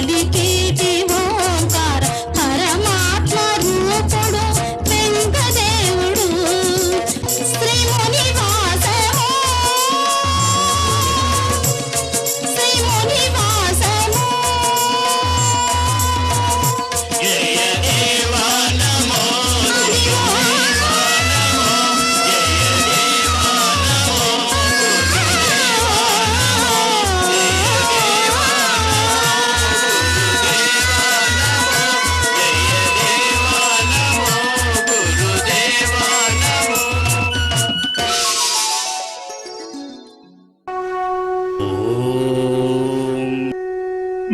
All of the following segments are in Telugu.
పలికేటి ఓంకార పరమాత్మ రూపుడు వెంకటేవుడు శ్రీముని వాసము శ్రీముని వాసము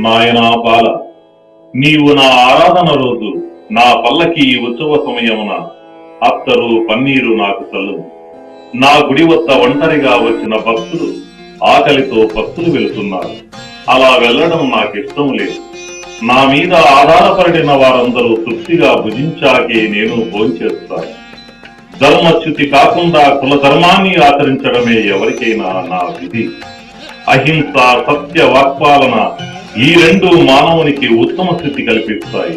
నాయనా బాల, నీవు నా ఆరాధన రోజు నా పల్లకి ఉత్సవ సమయమున అత్తరు పన్నీరు నాకు చల్లు. నా గుడి వద్ద ఒంటరిగా వచ్చిన భక్తులు ఆకలితో పస్తులు వెళుతున్నారు. అలా వెళ్ళడం నాకిష్టం లేదు. నా మీద ఆధారపడిన వారందరూ తృప్తిగా భుజించాకే నేను భోంచేస్తాను. ధర్మచ్యుతి కాకుండా కుల ధర్మాన్ని ఆచరించడమే ఎవరికైనా నా విధి. అహింస, సత్య, వాక్పాలన ఈ రెండు మానవునికి ఉత్తమ స్థితి కల్పిస్తాయి.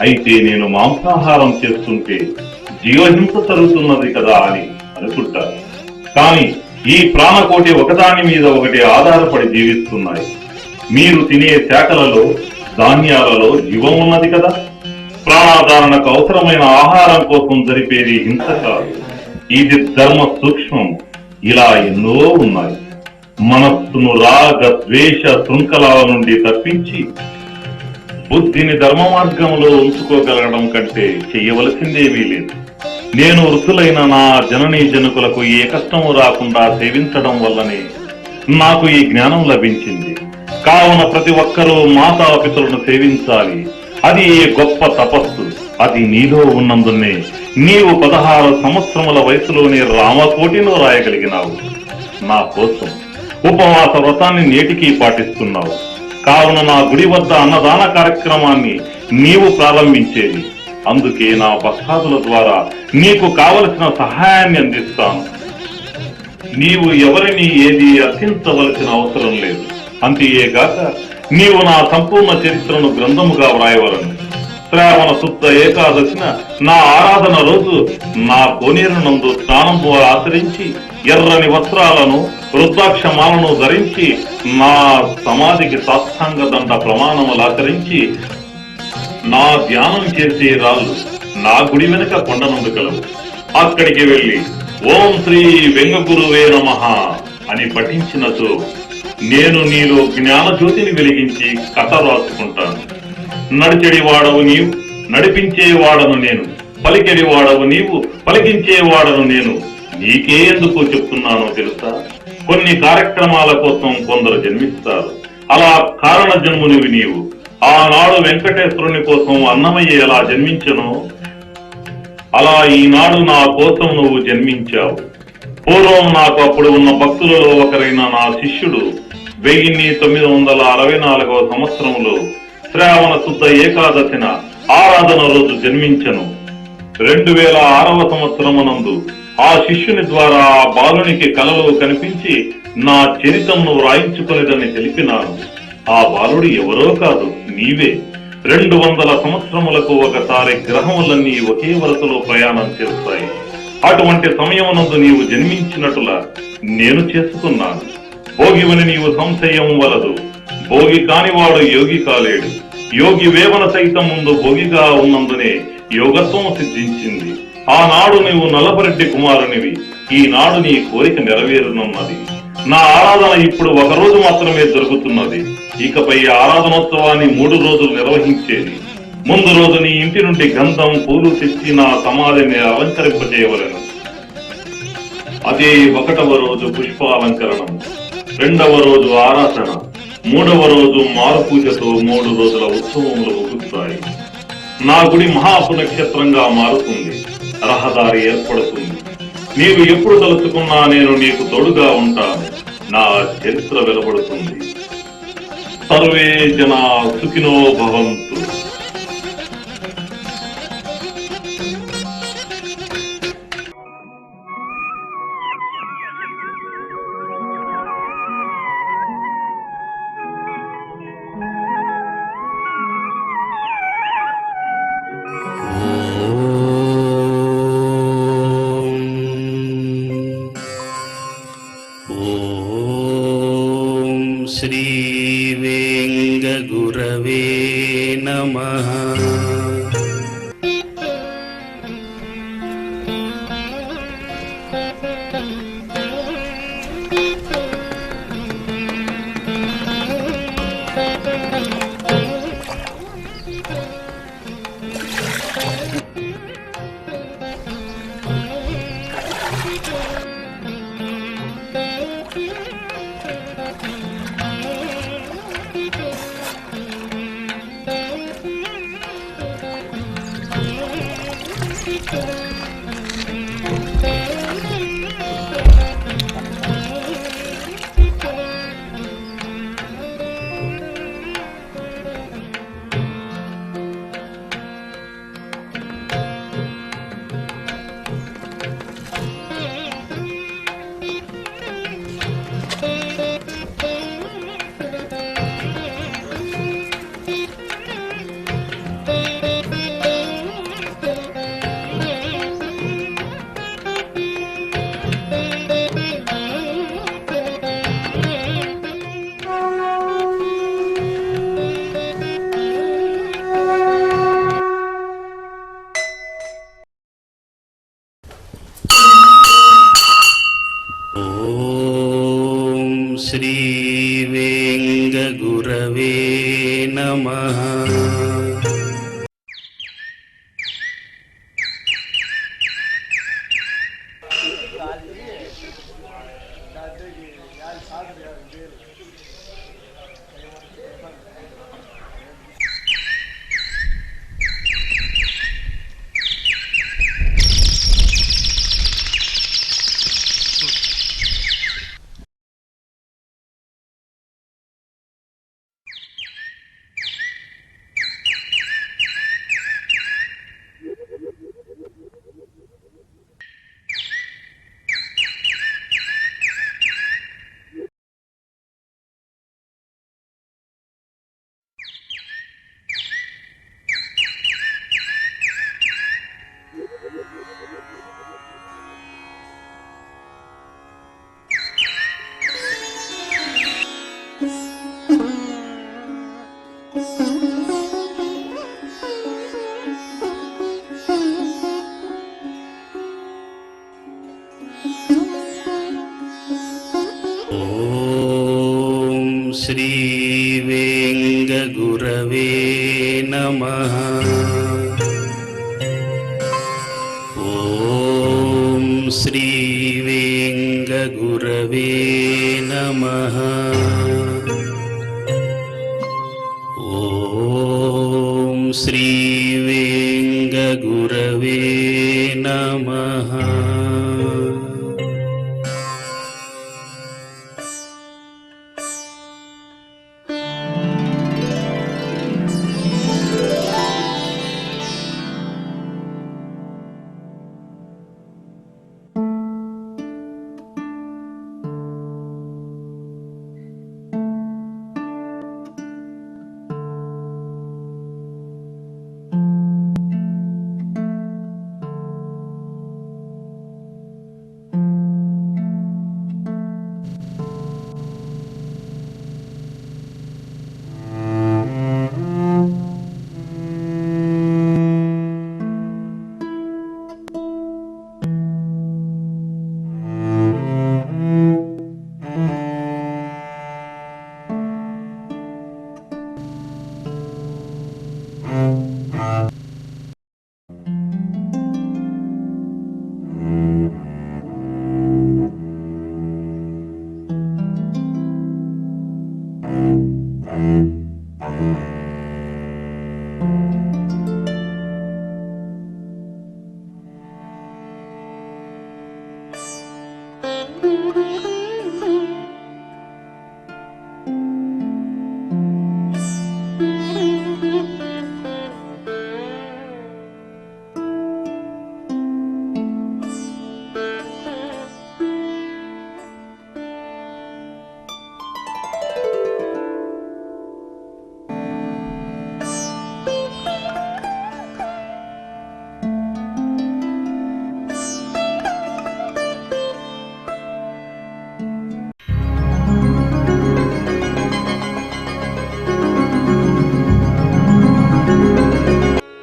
అయితే నేను మాంసాహారం చేస్తుంటే జీవహింస జరుగుతున్నది కదా అని అనుకుంటాను. కానీ ఈ ప్రాణకోటి ఒకదాని మీద ఒకటి ఆధారపడి జీవిస్తున్నాయి. మీరు తినే శాఖలలో, ధాన్యాలలో జీవం ఉన్నది కదా. ప్రాణాధారణకు అవసరమైన ఆహారం కోసం జరిపేది హింస కాదు, ఇది ధర్మ సూక్ష్మం. ఇలా ఎన్నో ఉన్నాయి. మనస్సును రాగ, ద్వేష, శృంఖలాల నుండి తప్పించి బుద్ధిని ధర్మ మార్గంలో ఉంచుకోగలగడం కంటే చెయ్యవలసిందేమీ లేదు. నేను వృద్ధులైన నా జననీ జనకులకు ఏ కష్టము రాకుండా సేవించడం వల్లనే నాకు ఈ జ్ఞానం లభించింది. కావున ప్రతి ఒక్కరూ మాతాపితలను సేవించాలి. అది గొప్ప తపస్సు. అది నీలో ఉన్నందునే నీవు 16 సంవత్సరముల వయసులోనే రామకోటిలో రాయగలిగినావు. నా కోసం ఉపవాస వ్రతాన్ని నేటికి పాటిస్తున్నావు. కావున నా గుడి వద్ద అన్నదాన కార్యక్రమాన్ని నీవు ప్రారంభించేది. అందుకే నా భక్తాదుల ద్వారా నీకు కావలసిన సహాయాన్ని అందిస్తాను. నీవు ఎవరిని ఏది అర్థించవలసిన అవసరం లేదు. అంతేగాక నీవు నా సంపూర్ణ చరిత్రను గ్రంథముగా వ్రాయవలను. శ్రావణ శుద్ధ ఏకాదశిన నా ఆరాధన రోజు నా కోనేరు నందు స్నానము ఆచరించి ఎర్రని వస్త్రాలను, రుద్రాక్షమాలను ధరించి నా సమాధికి సాష్టాంగ దండ ప్రమాణములు ఆచరించి నా ధ్యానం చేసే రాళ్ళు నా గుడి వెనుక కొండ నుండి కలవు. అక్కడికి వెళ్లి ఓం శ్రీ వెంగగురువే నమః అని పఠించినచో నేను నీలో జ్ఞాన జ్యోతిని వెలిగించి కథ రాసుకుంటాను. నడిచెడి వాడవు నీవు, నడిపించేవాడను నేను. పలికెడి వాడవు నీవు, పలికించేవాడను నేను. నీకే ఎందుకు చెప్తున్నానో తెలుసా? కొన్ని కార్యక్రమాల కోసం కొందరు జన్మిస్తారు. అలా కారణ జన్మునివి నీవు. ఆనాడు వెంకటేశ్వరుని కోసం అన్నమయ్య ఎలా జన్మించను, అలా ఈనాడు నా కోసం నువ్వు జన్మించావు. పూర్వం నాకు అప్పుడు ఉన్న భక్తులలో ఒకరైన నా శిష్యుడు 1964వ సంవత్సరంలో శ్రావణ శుద్ధ ఏకాదశిన ఆరాధన రోజు జన్మించను. 2006వ సంవత్సరమునందు ఆ శిష్యుని ద్వారా ఆ బాలునికి కలలో కనిపించి నా చరిత్రను వ్రాయించుకునేదని తెలిపినాను. ఆ బాలుడు ఎవరో కాదు, నీవే. 200 సంవత్సరములకు ఒకసారి గ్రహములన్నీ ఒకే వరుసలో ప్రయాణం చేస్తాయి. అటువంటి సమయమునందు నీవు జన్మించినట్లుగా నేను చేసుకున్నాను. భోగివని నీవు సంశయం వలదు. భోగి కానివాడు యోగి కాలేడు. యోగి వేవన సైతం ముందు భోగిగా ఉన్నందునే యోగత్వం సిద్ధించింది. ఆనాడు నీవు నల్లపరెడ్డి కుమారునివి. ఈనాడు నీ కోరిక నెరవేరునున్నది. నా ఆరాధన ఇప్పుడు 1 రోజు మాత్రమే జరుగుతున్నది. ఇకపై ఆరాధనోత్సవాన్ని 3 రోజులు నిర్వహించేది. ముందు రోజు నీ ఇంటి నుండి గంధం, పూలు తెచ్చి నా సమాధిని అలంకరింపజేయవలను. అదే 1వ రోజు పుష్పాలంకరణం, 2వ రోజు ఆరాధన, 3వ రోజు మారుపూజతో 3 రోజుల ఉత్సవములు ముగుస్తాయి. నా గుడి మహాపునక్షత్రంగా మారుతుంది. రహదారి ఏర్పడుతుంది. నీవు ఎప్పుడు తలుచుకున్నా నేను నీకు తోడుగా ఉంటాను. నా చరిత్ర వెలువడుతుంది. సర్వే జనా సుఖినో భవంతు. నమః. ఓం శ్రీ వేంగగురవే నమః. ఓం శ్రీ వేంగగురవే నమః. ఓం శ్రీ వేంగగురవే నమః. ఓం శ్రీ వేంగగురవే నమః.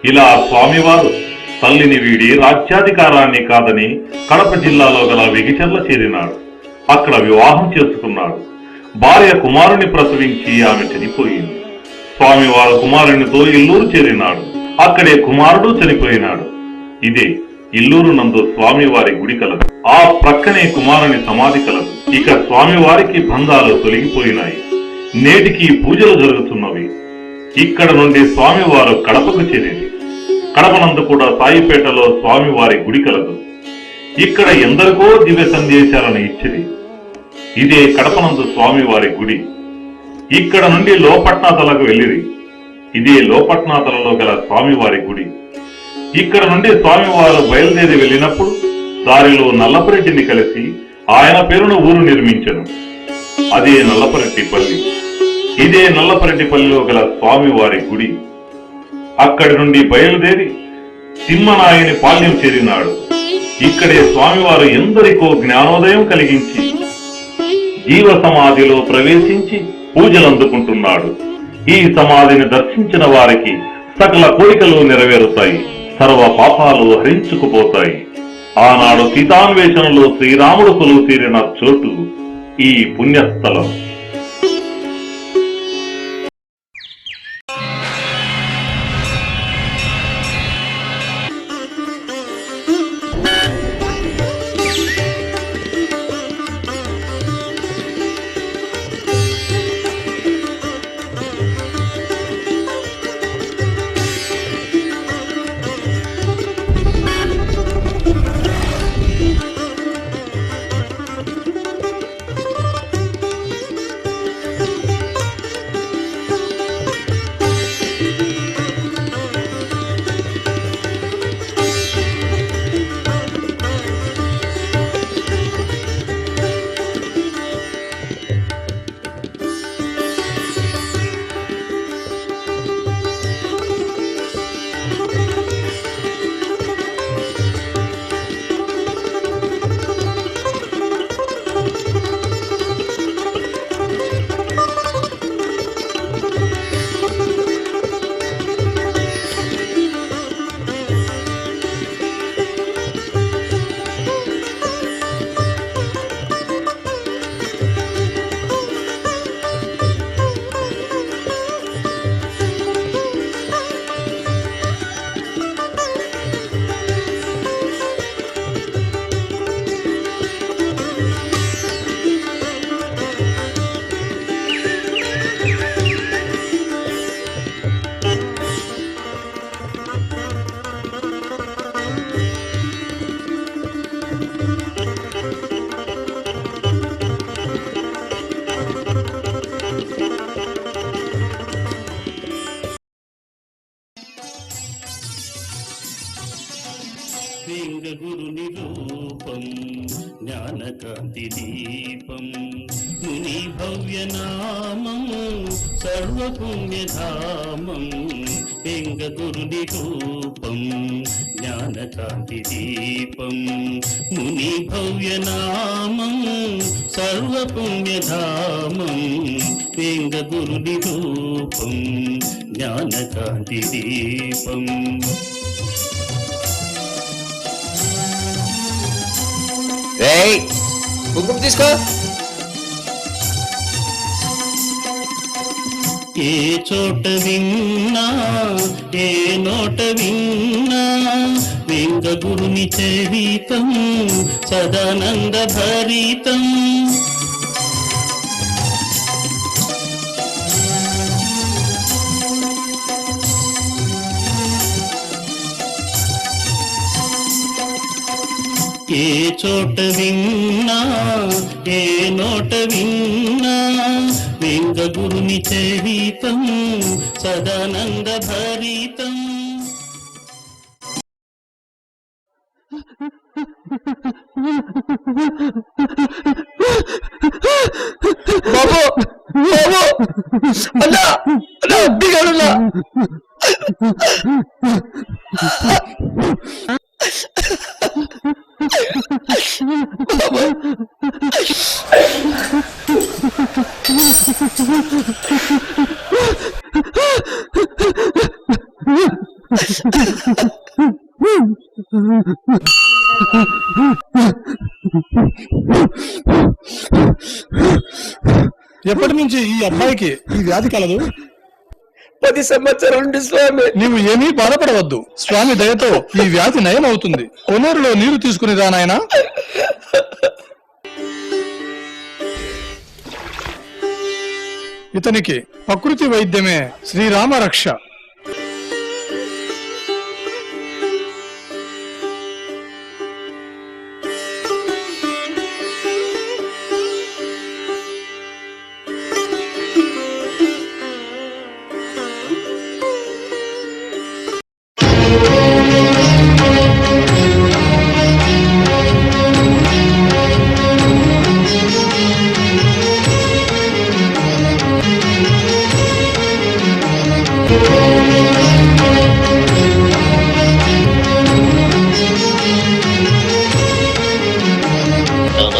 ఇలా స్వామివారు తల్లిని వీడి రాజ్యాధికారాన్ని కాదని కడప జిల్లాలో గల వెగిచర్ల చేరినాడు. అక్కడ వివాహం చేసుకున్నాడు. భార్య కుమారుని ప్రసవించి ఆమె చనిపోయింది. స్వామివారు కుమారునితో ఇల్లూరు చేరినాడు. అక్కడే కుమారుడు చనిపోయినాడు. ఇదే ఇల్లూరు నందు స్వామివారి గుడి కలదు. ఆ ప్రక్కనే కుమారుని సమాధి కలదు. ఇక స్వామివారికి బంధాలు తొలగిపోయినాయి. నేటికి పూజలు జరుగుతున్నవి. ఇక్కడ నుండి స్వామివారు కడపకు చేరింది. కడపనందు కూడా సాయిపేటలో స్వామివారి గుడి కలదు. ఇక్కడ ఎందరికో దివ్య సందేశాలను ఇచ్చిరి. ఇదే కడపనందు స్వామివారి గుడి. ఇక్కడ నుండి లోపట్నాతలకు వెళ్ళిరి. ఇదే లోపట్నాతలలో గల స్వామివారి గుడి. ఇక్కడ నుండి స్వామివారు బయలుదేరి వెళ్ళినప్పుడు దారిలో నల్లపరెడ్డిని కలిసి ఆయన పేరును ఊరు నిర్మించెను. అదే నల్లపరెడ్డిపల్లి. ఇదే నల్లపరెడ్డిపల్లిలో గల స్వామివారి గుడి. అక్కడి నుండి బయలుదేరి తిమ్మనాయని పాల్యం చేరినాడు. ఇక్కడే స్వామివారు ఎందరికో జ్ఞానోదయం కలిగించి జీవ సమాధిలో ప్రవేశించి పూజలు అందుకుంటున్నాడు. ఈ సమాధిని దర్శించిన వారికి సకల కోరికలు నెరవేరుతాయి, సర్వ పాపాలు హరించుకుపోతాయి. ఆనాడు సీతాన్వేషణలో శ్రీరాముడు కొలువు తీరిన చోటు ఈ పుణ్యస్థలం. లింగగురుని రూపం జ్ఞానకాంతి దీపం ముని భవ్యనామం సర్వపుణ్యధామం. లింగగురుని రూపం జ్ఞానకాంతి దీపం ముని భవ్యనామం సర్వపుణ్యధామం. లింగగురుని రూపం జ్ఞానకాంతి దీపం. కుంకుమ తీసుకో. ఏ చోట విన్నా ఏ నోట విన్నా లింగగురుని చరితం సదానంద భరితం. ఏ చోట విన్నా ఏ నోట విన్నా లింగగురుని చరితం సదానంద భరితం. బాబు బాబు అన్నా అన్నా దిగాడున్నా. ఎప్పటి నుంచి ఈ అబ్బాయికి ఈ వ్యాధి కలదు? 10 సంవత్సరాల నుండి స్వామి. నీవు ఏమీ బాధపడవద్దు. స్వామి దయతో ఈ వ్యాధి నయం అవుతుంది. కొనేరులో నీరు తీసుకుని రా నాయనా. ఇతనికి ప్రకృతి వైద్యమే శ్రీరామ రక్ష.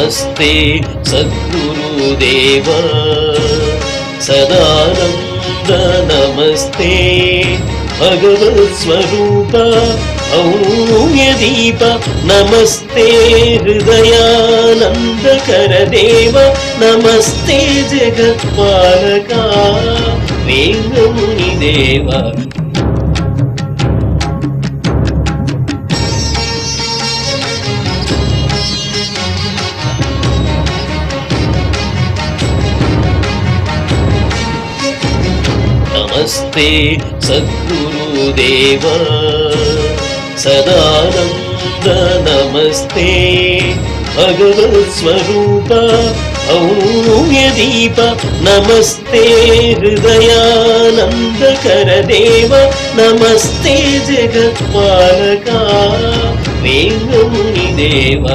नमस्ते सद्गुरुदेव सदानंद नमस्ते भगवत्स्वरूप औम्यदीप नमस्ते हृदयानन्दकर देव नमस्ते जगत्पालका वेङ्गमुनिदेव नमस्ते सद्गुरुदेव सदानंद नमस्ते भगवत्स्वरूप औम्यदीप नमस्ते हृदयानन्दकर देव नमस्ते जगत्पालका वेङ्गमुनिदेव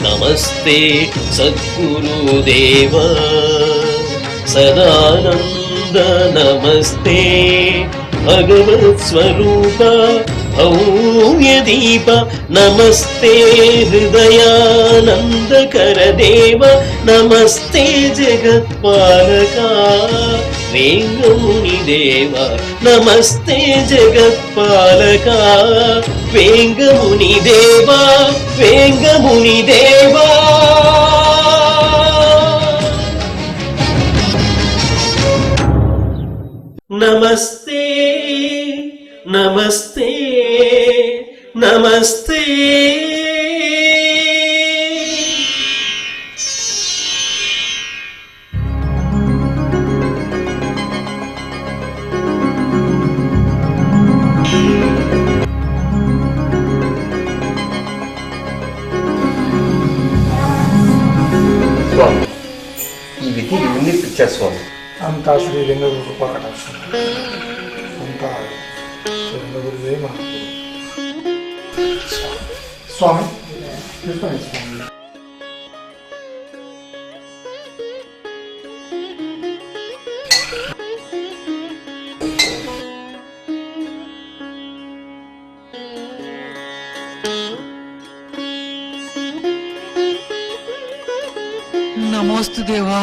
नमस्ते सद्गुरुदेव सदानंद नमस्ते भगवत्स्वरूप औम्यदीप नमस्ते हृदयानन्दकर देव नमस्ते जगत्पालका वेङ्गमुनिदेव नमस्ते जगत्पालका वेङ्गमुनिदेव वेङ्गमुनिदेव नमस्ते नमस्ते नमस्ते స్వామి ఈ విధి ఇవన్నీ పిచ్చా స్వామి. అంతా శ్రీ వెంగగురు కృపాకటాక్షం. అంతా శ్రీ వెంగగురుదే మనకు. స్వామి తీసుకోండి స్వామి. నమోస్తు దేవా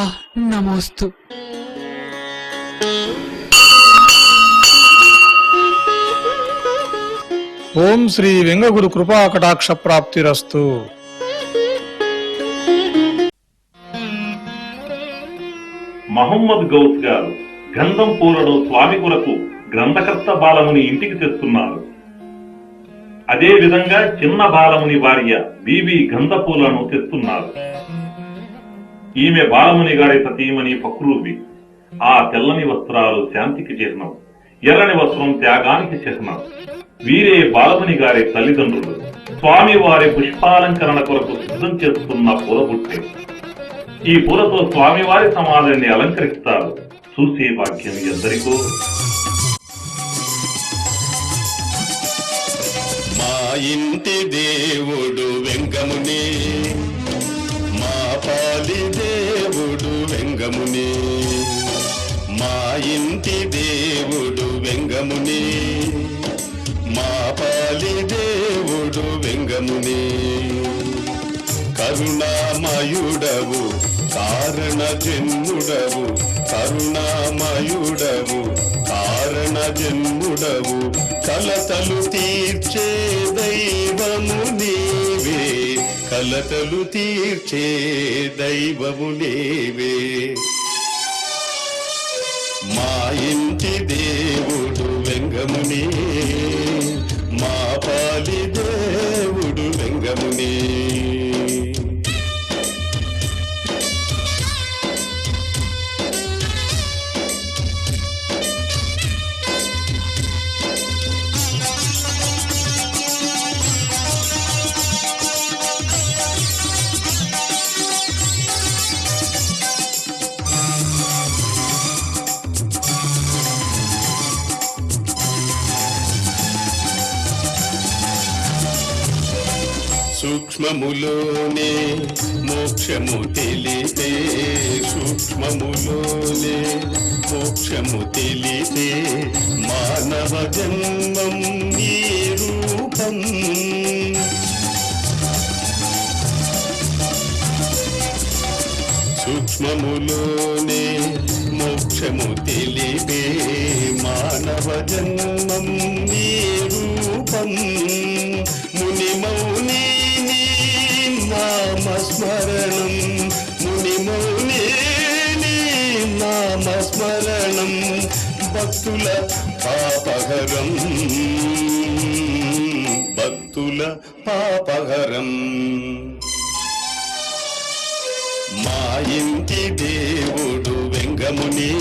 నమోస్తు. ఓం శ్రీ వెంగగురు కృపాకటాక్ష ప్రాప్తిరస్తు. మహమ్మద్ గౌస్ గారు గంధం పూలను స్వామి కొరకు గ్రంథకర్త బాలముని ఇంటికి తెస్తున్నారు. అదే విధంగా చిన్న బాలముని భార్య బీబీ గంధపూలను తెస్తున్నారు. ఈమె బాలముని గారి సతీమణి ఫక్రూబి. ఆ తెల్లని వస్త్రాలు శాంతికి చిహ్నం, ఎర్రని వస్త్రం త్యాగానికి చిహ్నం. వీరే బాలముని గారి తల్లిదండ్రులు. స్వామి వారి పుష్పాలంకరణ కొరకు సిద్ధం చేస్తున్న పూల బుట్టే. ఈ పూలతో స్వామివారి సమాధిని అలంకరిస్తారు. చూసే భాగ్యం ఎందరికో. మా ఇంటి దేవుడు వెంగముని, మా పాలి దేవుడు వెంగముని. వెంగమునే. కరుణామయుడవు కారణ జన్ముడవు, కరుణామయుడవు కారణ జన్ముడవు, కలతలు తీర్చే దైవము నీవే, కలతలు తీర్చే దైవము నీవే. మా ఇంటి దేవుడు వెంగమునే, మా పాలి దేవుడు వెంగమునే. సూక్ష్మములోనే మోక్షము తెలిపే, సూక్ష్మములోనే మోక్షము తెలిపే, మానవ జన్మం నీ రూపం. సూక్ష్మములోనే మోక్షము తెలిపే, మానవ జన్మం నీ రూపం. ముని మౌని నామస్మరణం, ముని మౌని నామస్మరణం, భక్తుల పాపహరం, భక్తుల పాపహరం. మా ఇంటి దేవుడు వెంగమునే,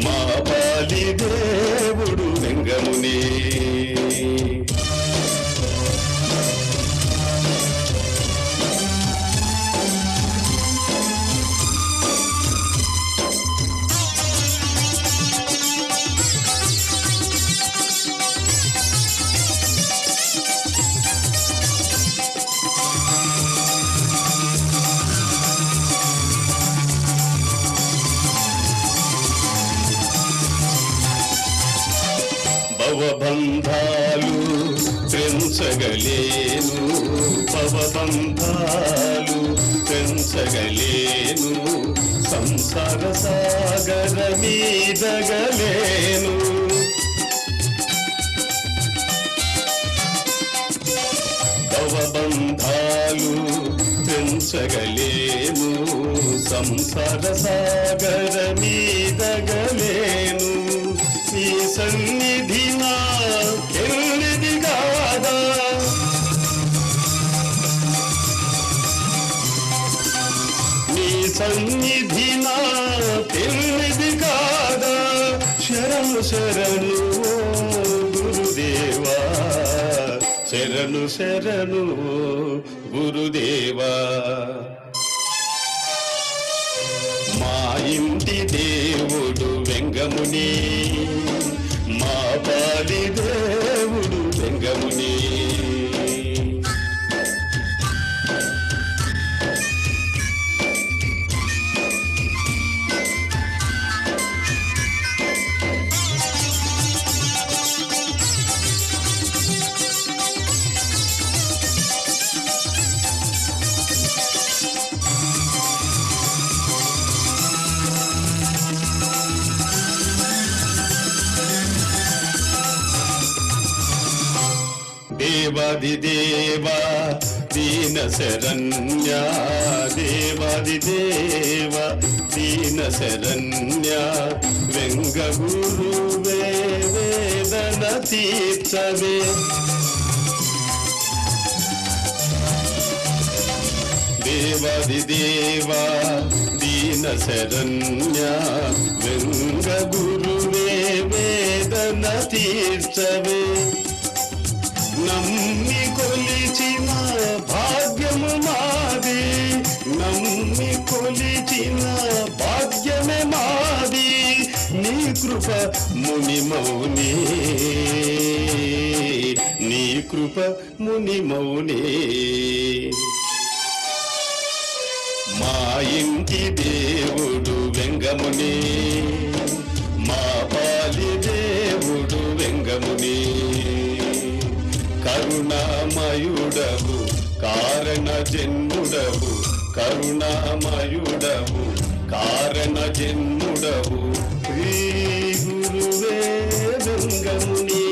మా పాలి దేవుడు వెంగమునే. భవబంధాలు పెంచగలేను, భవబంధాలు పెంచగలేను, సంసార సాగర మీదగలేను. భవబంధాలు పెంచగలేను, సంసార సాగర మీదగలేను. నీ సన్నిధి నా ఎన్నిది కాదా, నీ సన్నిధి నా ఎన్నిది కాదా. శరణు శరణు ఓ గురుదేవా, శరణు శరణు గురుదేవా. మా ఇంటి దేవుడు వెంగమునే, మా పాలి దేవుడు వెంగమునే. దేవాదిదేవా దీన శరణ్య, దేవాదిదేవా దీన శరణ్య, వెంగ గురువే వేదన తీర్చవే. దేవాదిదేవా దీన శరణ్య, వెంగ గురువే వేదన తీర్చవే. నమ్మి కొలిచిన భాగ్యము మాది, నమ్మి కొలిచిన భాగ్యమే మాది. నీ కృప ముని మౌని, నీ కృప ముని మౌని. మా ఇంటి దేవుడు వెంగమునే, మా పాలి దేవుడు వెంగమునే. కరుణామయుడవు కారణ జన్ముడవు కరుణామయుడవు కారణ జన్ముడవు శ్రీ గురువే రంగముని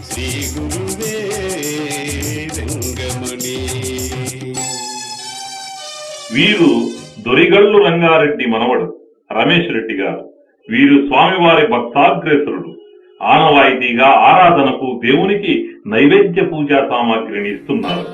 శ్రీ గురువే రంగముని. వీరు దొరిగళ్ళు రంగారెడ్డి మనవడు రమేష్ రెడ్డి గారు. వీరు స్వామివారి భక్తాగ్రేసరుడు. ఆనవాయితీగా ఆరాధనకు దేవునికి నైవేద్య పూజా సామాగ్రిని ఇస్తున్నారు.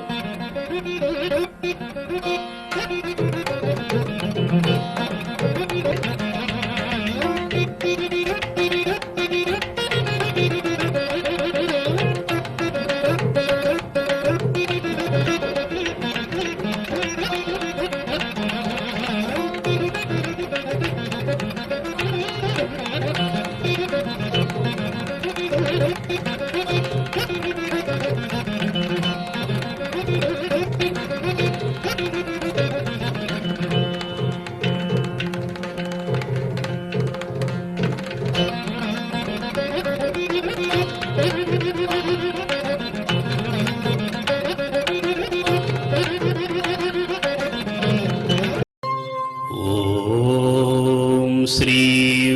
ఓం శ్రీ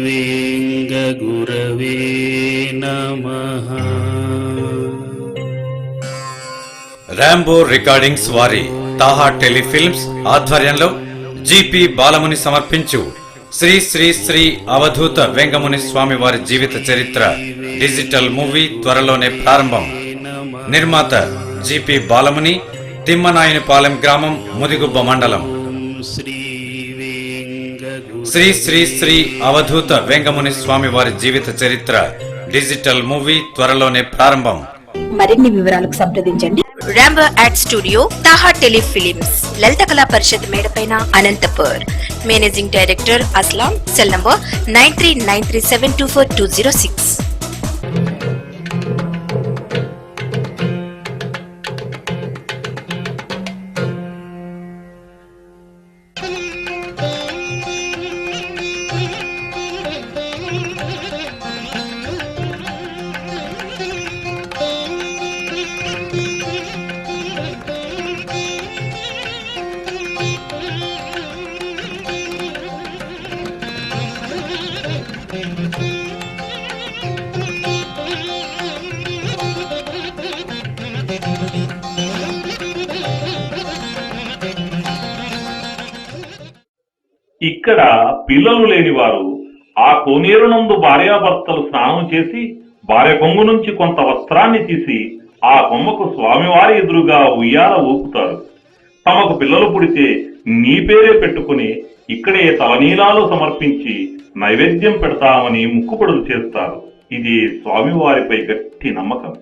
వేంగగురవే నమః. రాంబో రికార్డింగ్స్ వారి తాహా టెలిఫిల్మ్స్ ఆధ్వర్యంలో జిపి బాలముని సమర్పించు శ్రీ శ్రీ శ్రీ అవధూత వెంగముని స్వామి వారి జీవిత చరిత్ర డిజిటల్ మూవీ త్వరలోనే ప్రారంభం. నిర్మాత జిపి బాలముని, తిమ్మనాయనిపాలెం గ్రామం, ముదిగుబ్బ మండలం. శ్రీ శ్రీ శ్రీ అవధూత వెంగముని స్వామి వారి జీవిత చరిత్ర డిజిటల్ మూవీ త్వరలోనే ప్రారంభం. మరిన్ని వివరాలకు సంప్రదించండి. Rambo ad studio, Taha telefilms, Lalitha Kala Parishad మేడపైన, Anantapur. Managing director Aslam. Cell number 9393724206. ఇక్కడ పిల్లలు లేని వారు ఆ కోనేరునందు భార్యాభర్తలు స్నానం చేసి భార్య కొంగు నుంచి కొంత వస్త్రాన్ని తీసి ఆ కొమ్మకు స్వామివారి ఎదురుగా ఉయ్యాల ఊపుతారు. తమకు పిల్లలు పుడితే నీ పేరే పెట్టుకుని ఇక్కడే తలనీలాలు సమర్పించి నైవేద్యం పెడతామని ముక్కుపడులు చేస్తారు. ఇది స్వామివారిపై గట్టి నమ్మకం.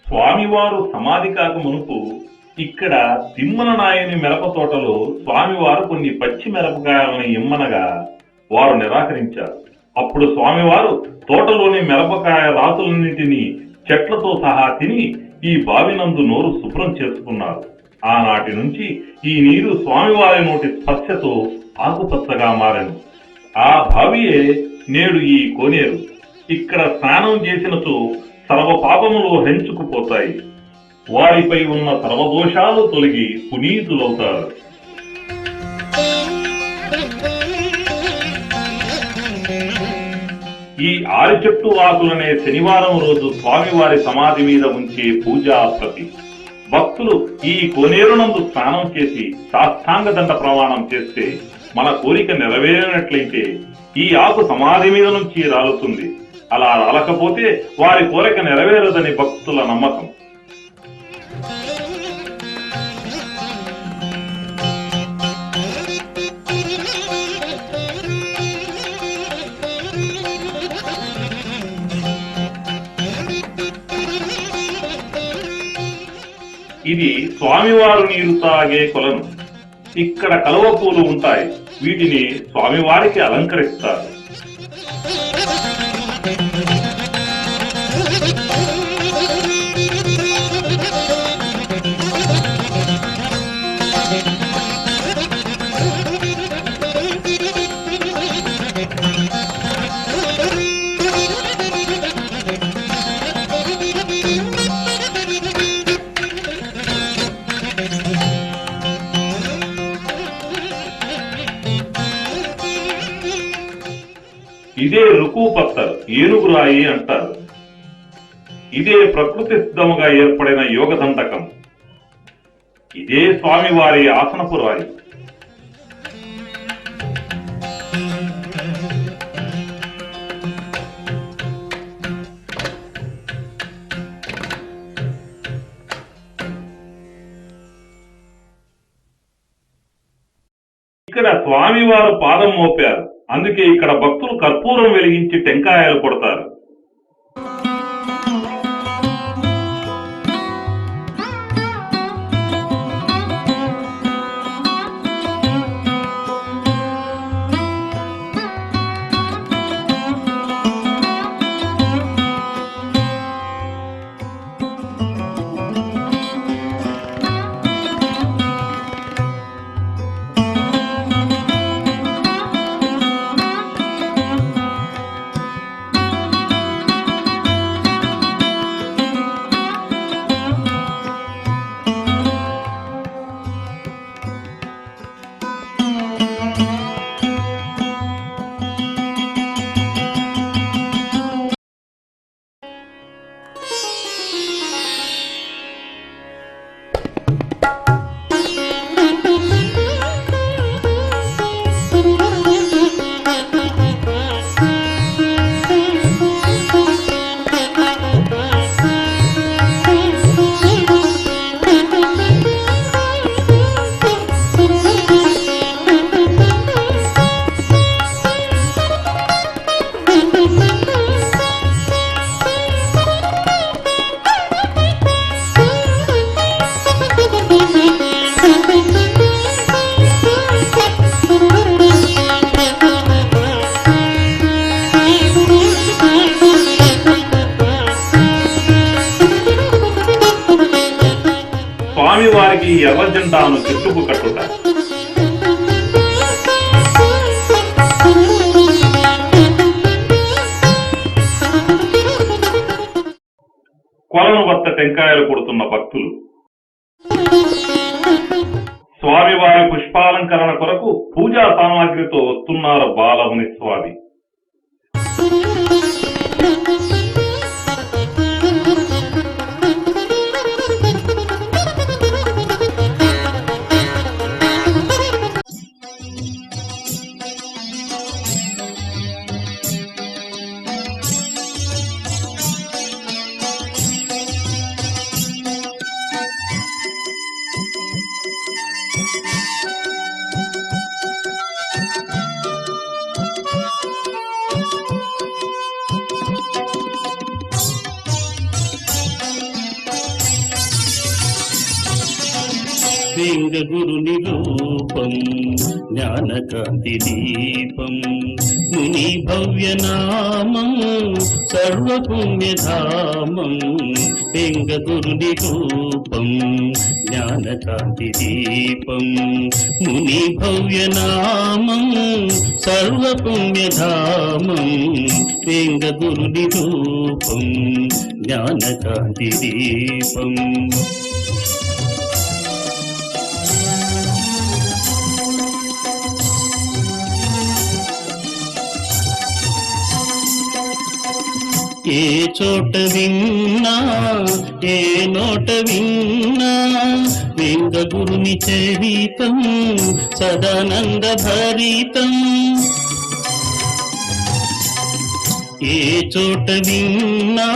స్వామివారు సమాధి కాక మునుపు ఇక్కడ తిమ్మన నాయని మిరప తోటలో స్వామివారు కొన్ని పచ్చి మిరపకాయలను ఇమ్మనగా వారు నిరాకరించారు. అప్పుడు స్వామివారు తోటలోని మిరపకాయ రాతులన్నింటినీ చెట్లతో సహా తిని ఈ బావినందు నోరు శుభ్రం చేసుకున్నారు. ఆనాటి నుంచి ఈ నీరు స్వామివారి నోటి స్పర్శతో ఆకుపచ్చగా మారెను. ఆ బావియే నేడు ఈ కోనేరు. ఇక్కడ స్నానం చేసినచో సర్వ పాపములు హరించుకుపోతాయి. వారిపై ఉన్న సర్వదోషాలు తొలగి పునీతులవుతారు. ఈ ఆరి చెట్టు ఆకులనే శనివారం రోజు స్వామివారి సమాధి మీద ఉంచే పూజా ప్రతి. భక్తులు ఈ కోనేరునందు స్నానం చేసి సాష్టాంగ దండ ప్రమాణం చేస్తే మన కోరిక నెరవేరినట్లయితే ఈ ఆకు సమాధి మీద నుంచి రాలుతుంది. అలా రాలకపోతే వారి కోరిక నెరవేరదని భక్తుల నమ్మకం. ఇది స్వామివారు నీరు తాగే కొలను. ఇక్కడ కలువ పూలు ఉంటాయి. వీటిని స్వామివారికి అలంకరిస్తారు. ఇదే రుకు పత్తర్ ఏనుగురాయి అంటారు. ఇదే ప్రకృతి సిద్ధముగా ఏర్పడిన యోగ దండకం. ఇదే స్వామివారి ఆసనపు రాయి. ఇక్కడ స్వామివారు పాదం మోపారు. అందుకే ఇక్కడ భక్తులు కర్పూరం వెలిగించి టెంకాయలు కొడతారు. స్వామివారికి ఎర్ర జెండాను చెట్టుకు కట్టుట. కొలను వద్ద టెంకాయలు కొడుతున్న భక్తులు. స్వామివారి పుష్పాలంకరణ కొరకు పూజా సామాగ్రితో వస్తున్నారు బాలముని స్వామి. లింగగురుని రూపం జ్ఞానకాంతి దీపం ముని భవ్యనామం సర్వపుణ్యధామం. లింగగురుని రూపం జ్ఞానకాంతి దీపం ముని భవ్యనామం సర్వపుణ్యధామం. లింగగురుని రూపం జ్ఞానకాంతి దీపం. ఏ చోట విన్నా ఏ నోట విన్నా లింగగురుని చరితం సదానంద భరితం. ఏ చోట విన్నా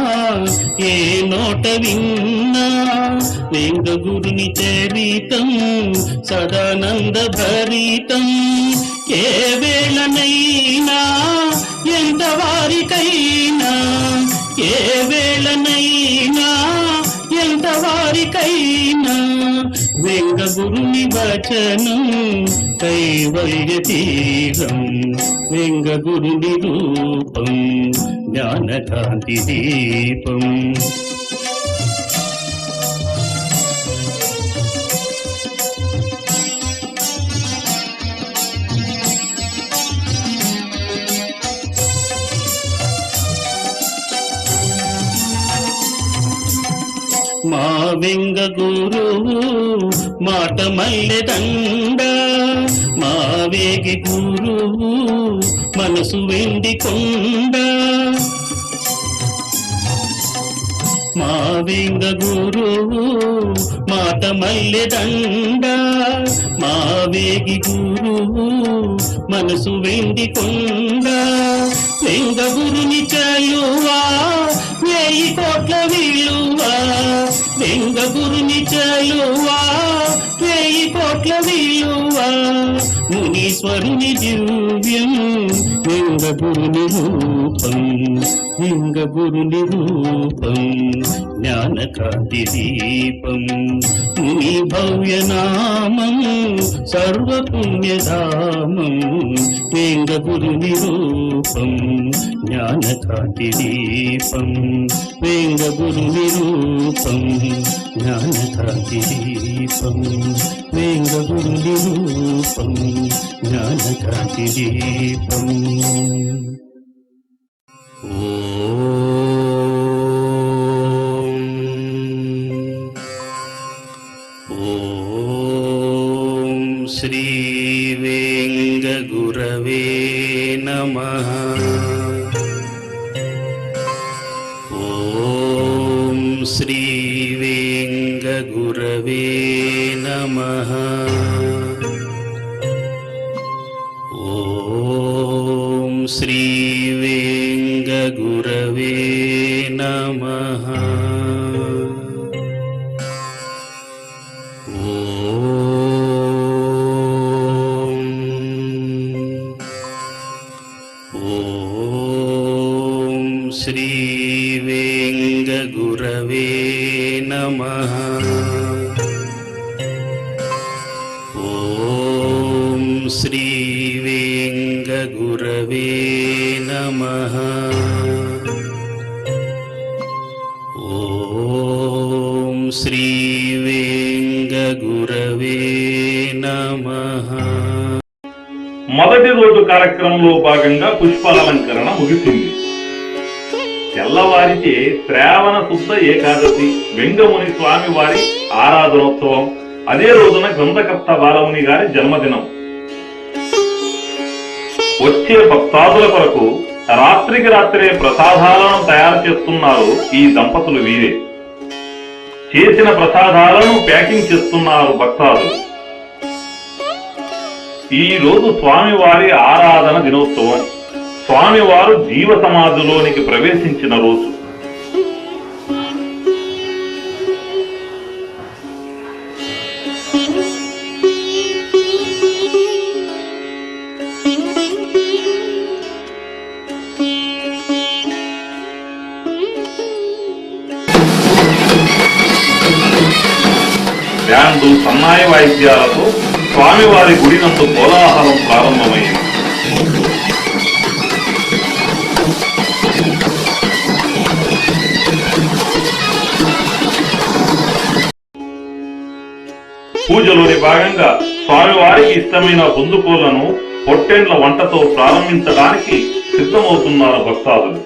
ఏ నోట విన్నా లింగగురుని చరితం సదానంద భరితం. ఏ వేళనైనా ఎంత వారికైనా ఏ వేళనైనా ఎంత వారికైనా లింగగురుని వచనం కైవల్య తీరం. లింగగురుని రూపం జ్ఞానకాంతి దీపం. మా వెంగ గురువు మాట మల్లె దండ మా వేగి గురువు మనసు వెండి కొండ మా వెంగ గురువు మాట మల్లె దండ మా వేగి గురువు మనసు వెండి కొండ వెంగ గురుని చలువా 1000 కోట్ల విలువా వెంగ గురుని చలువా 1000 కోట్ల విలువా మునీశ్వరుని దివ్యం వెంగ గురుని రూపం వెంగ గురుని రూపం జ్ఞానకాంతి దీపం ముని భవ్యనామం సర్వపుణ్యధామం వెంగ గురుని రూపం జ్ఞానకాంతి దీపం వెంగ గురుని రూపం జ్ఞానకాంతి దీపం వెంగ గురుని రూపం జ్ఞానకాంతి దీపం ఓం శ్రీ వేంగ గురవే నమః ఓం శ్రీ వేంగ గురవే నమః ఓం శ్రీ వేంగ గురవే నమః ఓం శ్రీ వేంగ గురవే నమః ఓం శ్రీ వేంగ గురవే నమః ఓం శ్రీ వేంగ గురవే నమః. మొదటి రోజు కార్యక్రమంలో భాగంగా పుష్పాలంకరణ ముగిసింది. తెల్లవారితే శ్రావణ శుద్ధ ఏకాదశి వెంగముని స్వామి వారి ఆరాధనోత్సవం. అదే రోజున గ్రంథకర్త బాలముని గారి జన్మదినం. వచ్చే భక్తాదుల కొరకు రాత్రికి రాత్రే ప్రసాదాలను తయారు చేస్తున్నారు ఈ దంపతులు వీరే. చేసిన ప్రసాదాలను ప్యాకింగ్ చేస్తున్నారు భక్తాదులు. ఈ రోజు స్వామివారి ఆరాధన దినోత్సవం. స్వామివారు జీవ సమాధిలోనికి ప్రవేశించిన రోజు. బ్యాండు సన్నాయి వాయిద్యాలతో స్వామివారి గుడినందు కోలాహలం ప్రారంభమైంది. పూజలోని భాగంగా స్వామివారికి ఇష్టమైన బొందుకోలను పొట్టెండ్ల వంటతో ప్రారంభించడానికి సిద్ధమవుతున్నారు భక్తాదులు.